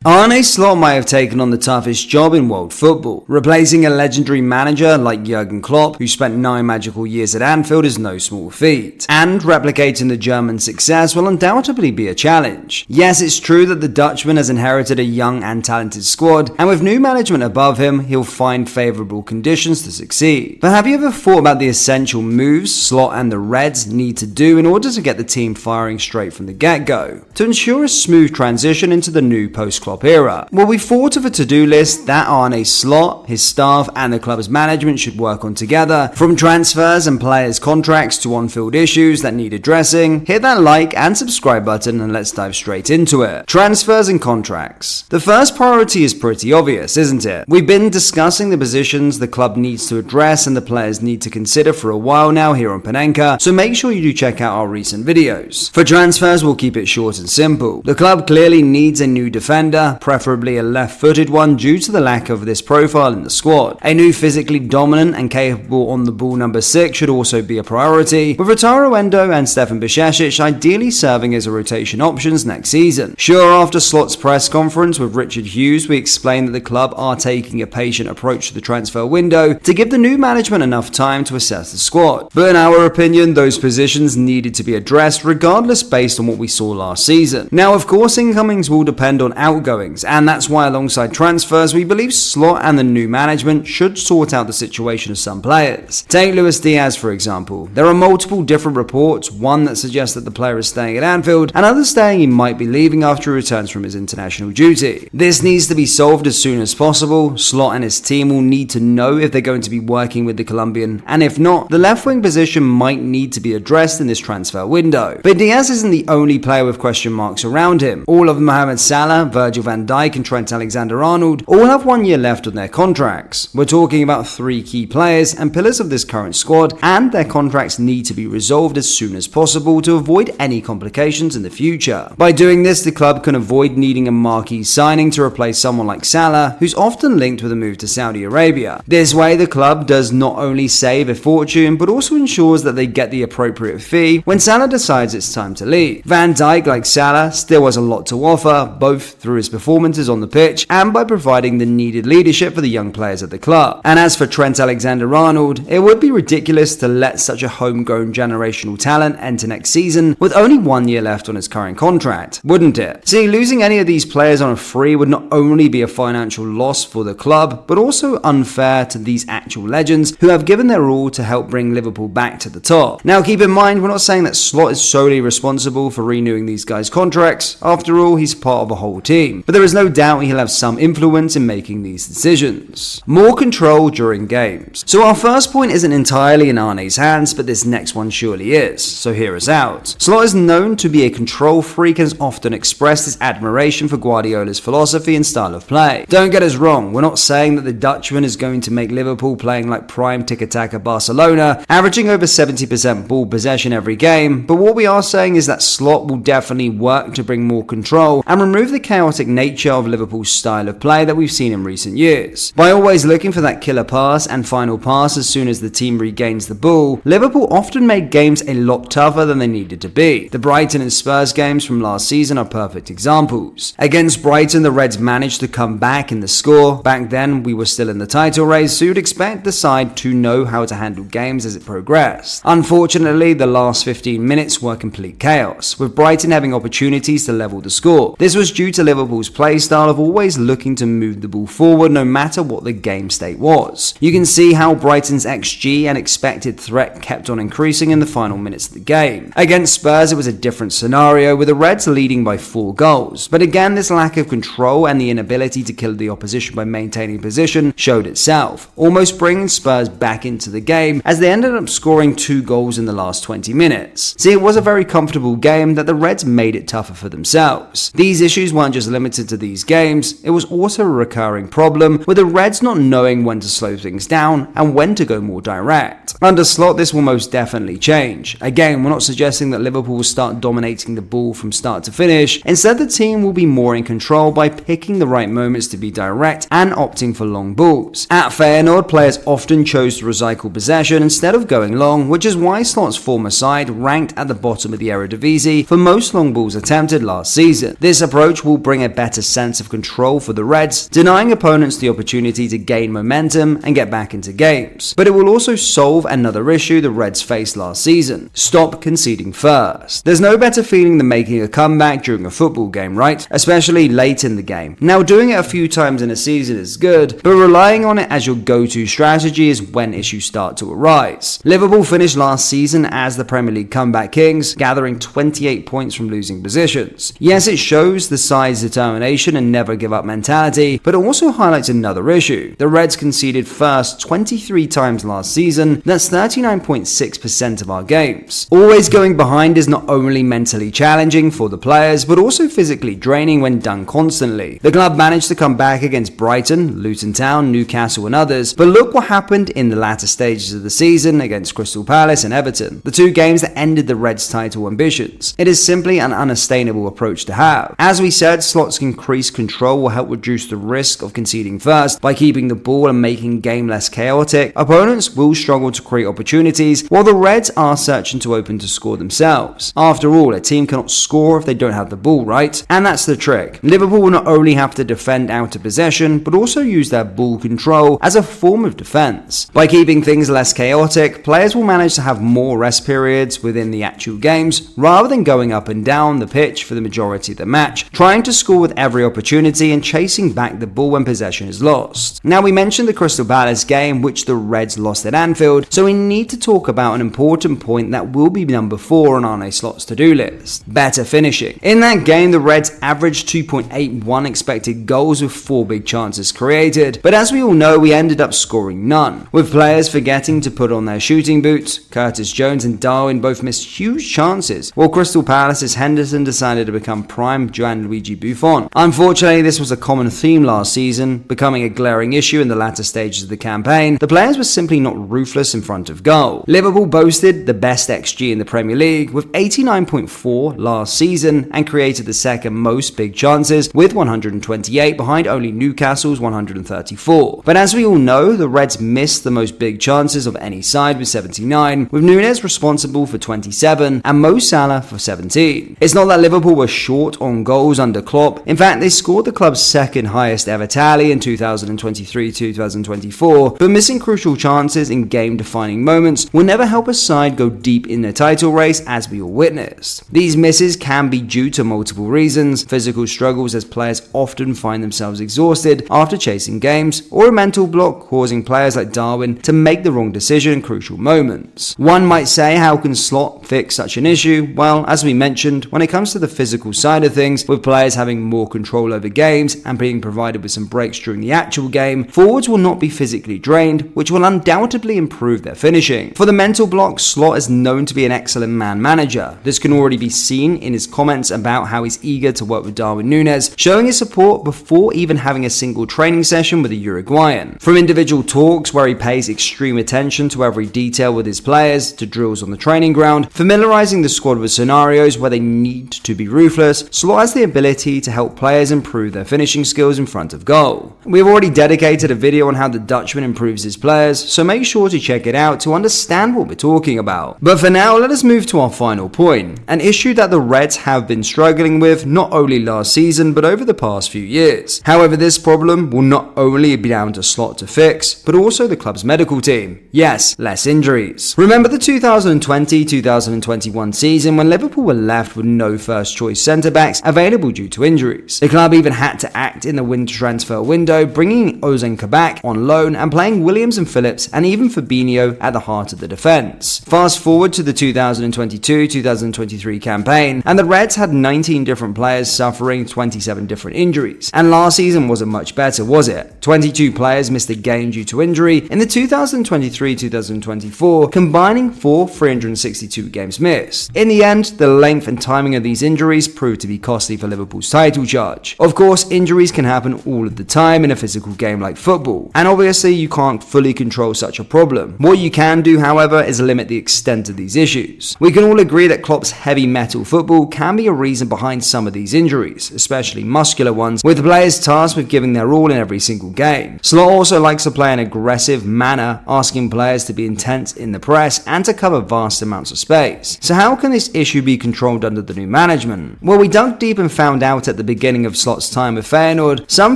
Arne Slot might have taken on the toughest job in world football. Replacing a legendary manager like Jurgen Klopp, who spent 9 magical years at Anfield, is no small feat. And replicating the German success will undoubtedly be a challenge. Yes, it's true that the Dutchman has inherited a young and talented squad, and with new management above him, he'll find favourable conditions to succeed. But have you ever thought about the essential moves Slot and the Reds need to do in order to get the team firing straight from the get-go, to ensure a smooth transition into the new post-Klopp era? Well, we thought of a to-do list that Arne Slot, his staff and the club's management should work on together, from transfers and players' contracts to on-field issues that need addressing. Hit that like and subscribe button and let's dive straight into it. Transfers and contracts. The first priority is pretty obvious, isn't it? We've been discussing the positions the club needs to address and the players need to consider for a while now here on Panenka, so make sure you do check out our recent videos. For transfers, we'll keep it short and simple. The club clearly needs a new defender, preferably a left-footed one due to the lack of this profile in the squad. A new physically dominant and capable on-the-ball number 6 should also be a priority, with Wataru Endo and Stefan Bajcetic ideally serving as a rotation options next season. Sure, after Slot's press conference with Richard Hughes, we explained that the club are taking a patient approach to the transfer window to give the new management enough time to assess the squad. But in our opinion, those positions needed to be addressed regardless based on what we saw last season. Now, of course, incomings will depend on outgoings, and that's why alongside transfers, we believe Slot and the new management should sort out the situation of some players. Take Luis Diaz, for example. There are multiple different reports, one that suggests that the player is staying at Anfield, and others saying he might be leaving after he returns from his international duty. This needs to be solved as soon as possible. Slot and his team will need to know if they're going to be working with the Colombian, and if not, the left wing position might need to be addressed in this transfer window. But Diaz isn't the only player with question marks around him. All of Mohamed Salah, Virgil van Dijk and Trent Alexander-Arnold all have 1 year left on their contracts. We're talking about 3 key players and pillars of this current squad, and their contracts need to be resolved as soon as possible to avoid any complications in the future. By doing this, the club can avoid needing a marquee signing to replace someone like Salah, who's often linked with a move to Saudi Arabia. This way, the club does not only save a fortune, but also ensures that they get the appropriate fee when Salah decides it's time to leave. Van Dijk, like Salah, still has a lot to offer, both through his performances on the pitch and by providing the needed leadership for the young players at the club. And as for Trent Alexander-Arnold, it would be ridiculous to let such a homegrown generational talent enter next season with only 1 year left on his current contract, wouldn't it? See, losing any of these players on a free would not only be a financial loss for the club, but also unfair to these actual legends who have given their all to help bring Liverpool back to the top. Now, keep in mind, we're not saying that Slot is solely responsible for renewing these guys' contracts. After all, he's part of a whole team. But there is no doubt he'll have some influence in making these decisions. More control during games. So our first point isn't entirely in Arne's hands, but this next one surely is. So hear us out. Slot is known to be a control freak and has often expressed his admiration for Guardiola's philosophy and style of play. Don't get us wrong, we're not saying that the Dutchman is going to make Liverpool playing like prime tiki-taka Barcelona, averaging over 70% ball possession every game, but what we are saying is that Slot will definitely work to bring more control and remove the chaotic nature of Liverpool's style of play that we've seen in recent years. By always looking for that killer pass and final pass as soon as the team regains the ball, Liverpool often made games a lot tougher than they needed to be. The Brighton and Spurs games from last season are perfect examples. Against Brighton, the Reds managed to come back in the score. Back then, we were still in the title race, so you'd expect the side to know how to handle games as it progressed. Unfortunately, the last 15 minutes were complete chaos, with Brighton having opportunities to level the score. This was due to Liverpool's play style of always looking to move the ball forward no matter what the game state was. You can see how Brighton's XG and expected threat kept on increasing in the final minutes of the game. Against Spurs, it was a different scenario, with the Reds leading by 4 goals. But again, this lack of control and the inability to kill the opposition by maintaining position showed itself, almost bringing Spurs back into the game as they ended up scoring 2 goals in the last 20 minutes. See, it was a very comfortable game that the Reds made it tougher for themselves. These issues weren't just limited to these games, it was also a recurring problem with the Reds not knowing when to slow things down and when to go more direct. Under Slot, this will most definitely change. Again, we're not suggesting that Liverpool will start dominating the ball from start to finish. Instead, the team will be more in control by picking the right moments to be direct and opting for long balls. At Feyenoord, players often chose to recycle possession instead of going long, which is why Slot's former side ranked at the bottom of the Eredivisie for most long balls attempted last season. This approach will bring a better sense of control for the Reds, denying opponents the opportunity to gain momentum and get back into games. But it will also solve another issue the Reds faced last season: stop conceding first. There's no better feeling than making a comeback during a football game, right? Especially late in the game. Now, doing it a few times in a season is good, but relying on it as your go-to strategy is when issues start to arise. Liverpool finished last season as the Premier League comeback kings, gathering 28 points from losing positions. Yes, it shows the side's determination and never give up mentality, but it also highlights another issue. The Reds conceded first 23 times last season. That's 39.6% of our games. Always going behind is not only mentally challenging for the players, but also physically draining when done constantly. The club managed to come back against Brighton, Luton Town, Newcastle and others, but look what happened in the latter stages of the season against Crystal Palace and Everton, the two games that ended the Reds' title ambitions. It is simply an unsustainable approach to have. As we said, Slot's increased control will help reduce the risk of conceding first by keeping the ball and making game less chaotic. Opponents will struggle to create opportunities, while the Reds are searching to open to score themselves. After all, a team cannot score if they don't have the ball, right? And that's the trick. Liverpool will not only have to defend out of possession, but also use their ball control as a form of defense. By keeping things less chaotic, players will manage to have more rest periods within the actual games, rather than going up and down the pitch for the majority of the match, trying to score with every opportunity and chasing back the ball when possession is lost. Now, we mentioned the Crystal Palace game, which the Reds lost at Anfield, so we need to talk about an important point that will be number 4 on Arne Slot's to-do list: better finishing. In that game, the Reds averaged 2.81 expected goals with 4 big chances created, but as we all know, we ended up scoring none, with players forgetting to put on their shooting boots. Curtis Jones and Darwin both missed huge chances, while Crystal Palace's Henderson decided to become prime Gianluigi Buffon. Unfortunately, this was a common theme last season, becoming a glaring issue in the latter stages of the campaign. The players were simply not ruthless in front of goal. Liverpool boasted the best XG in the Premier League with 89.4 last season and created the second most big chances with 128, behind only Newcastle's 134. But as we all know, the Reds missed the most big chances of any side with 79, with Núñez responsible for 27 and Mo Salah for 17. It's not that Liverpool were short on goals under Klopp. In fact, they scored the club's second highest ever tally in 2023-2024, but missing crucial chances in game-defining moments will never help a side go deep in the title race, as we all witnessed. These misses can be due to multiple reasons: physical struggles as players often find themselves exhausted after chasing games, or a mental block causing players like Darwin to make the wrong decision in crucial moments. One might say, how can Slot fix such an issue? Well, as we mentioned, when it comes to the physical side of things, with players having more control over games and being provided with some breaks during the actual game, forwards will not be physically drained, which will undoubtedly improve their finishing. For the mental block, Slot is known to be an excellent man manager. This can already be seen in his comments about how he's eager to work with Darwin Núñez, showing his support before even having a single training session with the Uruguayan. From individual talks where he pays extreme attention to every detail with his players, to drills on the training ground, familiarizing the squad with scenarios where they need to be ruthless, Slot has the ability to help players improve their finishing skills in front of goal. We've already dedicated a video on how the Dutchman improves his players, so make sure to check it out to understand what we're talking about. But for now, let us move to our final point, an issue that the Reds have been struggling with not only last season but over the past few years. However, this problem will not only be down to Slot to fix, but also the club's medical team. Yes, less injuries. Remember the 2020-2021 season when Liverpool were left with no first-choice centre-backs available due to injuries. The club even had to act in the winter transfer window, bringing Ozan Kabak on loan and playing Williams and Phillips and even Fabinho at the heart of the defence. Fast forward to the 2022-2023 campaign, and the Reds had 19 different players suffering 27 different injuries. And last season wasn't much better, was it? 22 players missed a game due to injury in the 2023-2024, combining for 362 games missed. In the end, the length and timing of these injuries proved to be costly for Liverpool's title charge. Of course, injuries can happen all of the time in a physical game like football, and obviously you can't fully control such a problem. What you can do, however, is limit the extent of these issues. We can all agree that Klopp's heavy metal football can be a reason behind some of these injuries, especially muscular ones, with players tasked with giving their all in every single game. Slot also likes to play an aggressive manner, asking players to be intense in the press and to cover vast amounts of space. So how can this issue be controlled under the new management? Well, we dug deep and found out at at the beginning of Slot's time with Feyenoord, some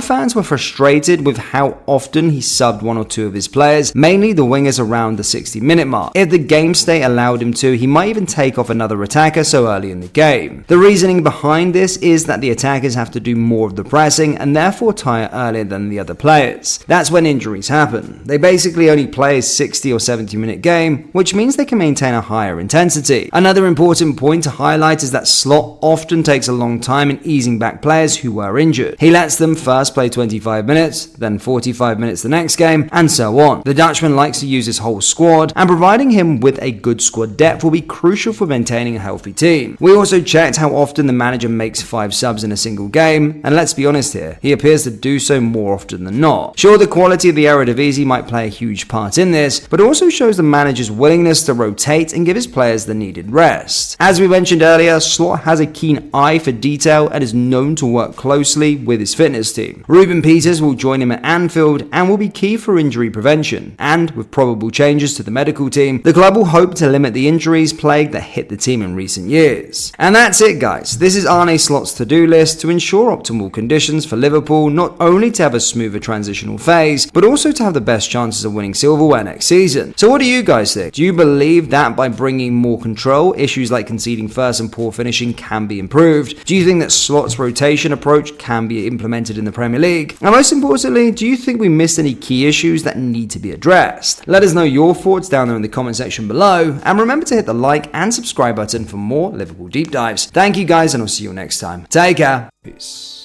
fans were frustrated with how often he subbed one or two of his players, mainly the wingers around the 60-minute mark. If the game state allowed him to, he might even take off another attacker so early in the game. The reasoning behind this is that the attackers have to do more of the pressing and therefore tire earlier than the other players. That's when injuries happen. They basically only play a 60 or 70-minute game, which means they can maintain a higher intensity. Another important point to highlight is that Slot often takes a long time in easing back players who were injured. He lets them first play 25 minutes, then 45 minutes the next game, and so on. The Dutchman likes to use his whole squad, and providing him with a good squad depth will be crucial for maintaining a healthy team. We also checked how often the manager makes 5 subs in a single game, and let's be honest here, he appears to do so more often than not. Sure, the quality of the Eredivisie might play a huge part in this, but it also shows the manager's willingness to rotate and give his players the needed rest. As we mentioned earlier, Slot has a keen eye for detail and is known to work closely with his fitness team. Ruben Peters will join him at Anfield and will be key for injury prevention, and with probable changes to the medical team, the club will hope to limit the injuries plague that hit the team in recent years. And that's it, guys. This is Arne Slot's to-do list to ensure optimal conditions for Liverpool, not only to have a smoother transitional phase, but also to have the best chances of winning silverware next season. So what do you guys think? Do you believe that by bringing more control, issues like conceding first and poor finishing can be improved? Do you think that Slot's rotation approach can be implemented in the Premier League? And most importantly, do you think we missed any key issues that need to be addressed? Let us know your thoughts down there in the comment section below, and remember to hit the like and subscribe button for more Liverpool deep dives. Thank you guys, and I'll see you next time. Take care. Peace.